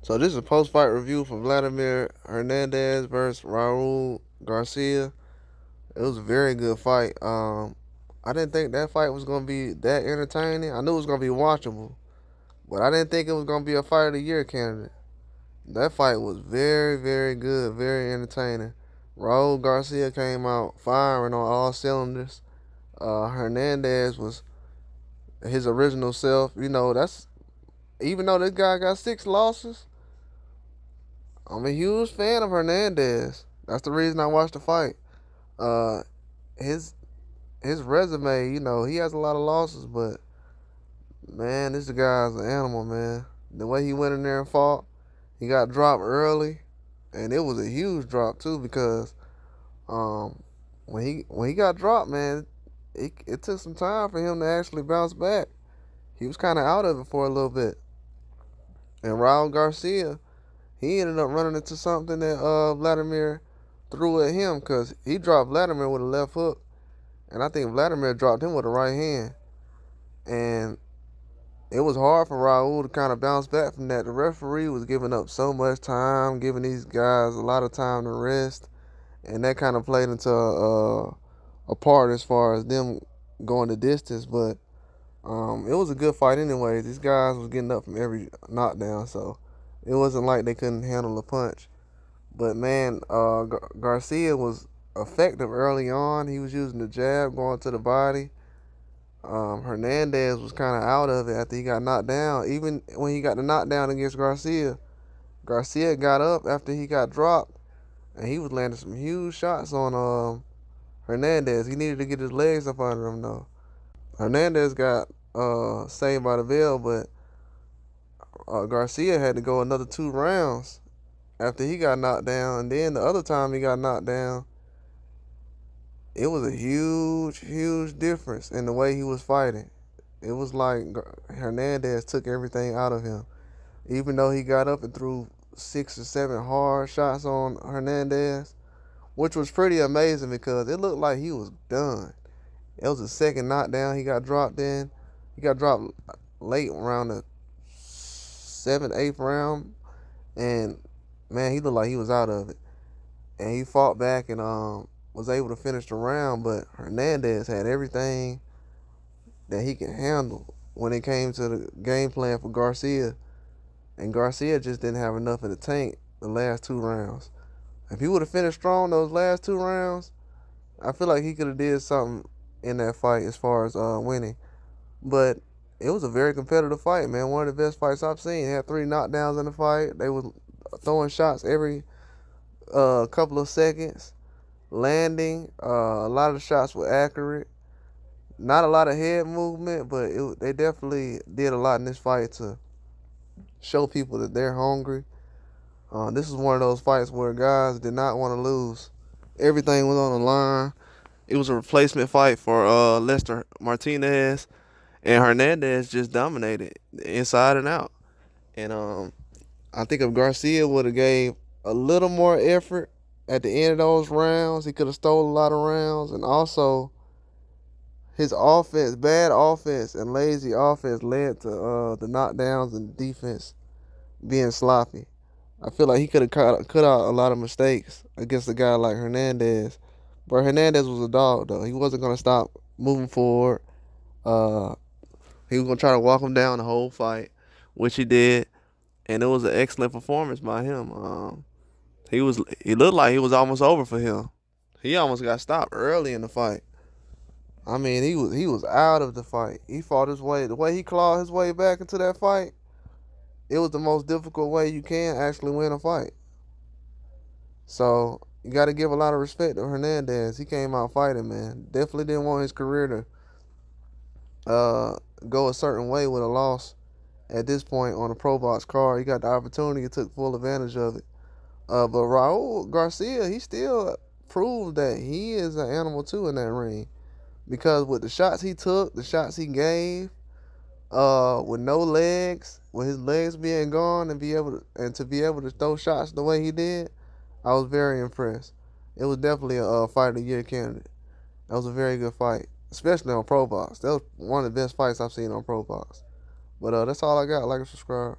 So this is a post-fight review for Vladimir Hernandez versus Raul Garcia. It was a very good fight. I didn't think that fight was gonna be that entertaining. I knew it was gonna be watchable, but I didn't think it was gonna be a fight of the year candidate. That fight was very, very good, very entertaining. Raul Garcia came out firing on all cylinders. Hernandez was his original self. That's even though this guy got 6 losses. I'm a huge fan of Hernandez. That's the reason I watched the fight. Uh, his his resume, he has a lot of losses, but man, this guy's an animal, man. The way he went in there and fought, he got dropped early, and it was a huge drop too because um, when he got dropped, man, it took some time for him to actually bounce back. He was kind of out of it for a little bit, and Raul Garcia, he ended up running into something that Vladimir threw at him because he dropped Vladimir with a left hook, and I think Vladimir dropped him with a right hand. And it was hard for Raul to kind of bounce back from that. The referee was giving up so much time, giving these guys a lot of time to rest, and that kind of played into a part as far as them going the distance. But it was a good fight anyways. These guys was getting up from every knockdown, so it wasn't like they couldn't handle a punch. But man, Garcia was effective early on. He was using the jab, going to the body. Hernandez was kind of out of it after he got knocked down. Even when he got the knockdown against Garcia, Garcia got up after he got dropped, and he was landing some huge shots on Hernandez. He needed to get his legs up under him though. Hernandez got saved by the bell, but Garcia had to go another 2 rounds after he got knocked down. And then the other time he got knocked down, it was a huge, huge difference in the way he was fighting. It was like Hernandez took everything out of him. Even though he got up and threw 6 or 7 hard shots on Hernandez, which was pretty amazing because it looked like he was done. It was the second knockdown he got dropped in. He got dropped late around the 7th, 8th round, and man, he looked like he was out of it. And he fought back and was able to finish the round, but Hernandez had everything that he can handle when it came to the game plan for Garcia. And Garcia just didn't have enough in the tank the last 2 rounds. If he would have finished strong those last 2 rounds, I feel like he could have did something in that fight as far as winning. But it was a very competitive fight, man. One of the best fights I've seen. It had 3 knockdowns in the fight. They were throwing shots every couple of seconds, landing. A lot of the shots were accurate. Not a lot of head movement, but they definitely did a lot in this fight to show people that they're hungry. This is one of those fights where guys did not want to lose. Everything was on the line. It was a replacement fight for Lester Martinez, and Hernandez just dominated inside and out. And I think if Garcia would have gave a little more effort at the end of those rounds, he could have stole a lot of rounds. And also, his offense, bad offense and lazy offense led to the knockdowns and defense being sloppy. I feel like he could have cut out a lot of mistakes against a guy like Hernandez. But Hernandez was a dog, though. He wasn't going to stop moving forward. He was going to try to walk him down the whole fight, which he did. And it was an excellent performance by him. He looked like he was almost over for him. He almost got stopped early in the fight. I mean, he was out of the fight. He fought his way. The way he clawed his way back into that fight, it was the most difficult way you can actually win a fight. So you got to give a lot of respect to Hernandez. He came out fighting, man. Definitely didn't want his career to go a certain way with a loss at this point on a pro box card. He got the opportunity, he took full advantage of it. But Raul Garcia, he still proved that he is an animal too in that ring. Because with the shots he took, the shots he gave, with no legs, with his legs being gone and to be able to throw shots the way he did, I was very impressed. It was definitely a fight of the year candidate. That was a very good fight, especially on Pro Box. That was one of the best fights I've seen on Pro Box. But that's all I got. Like and subscribe.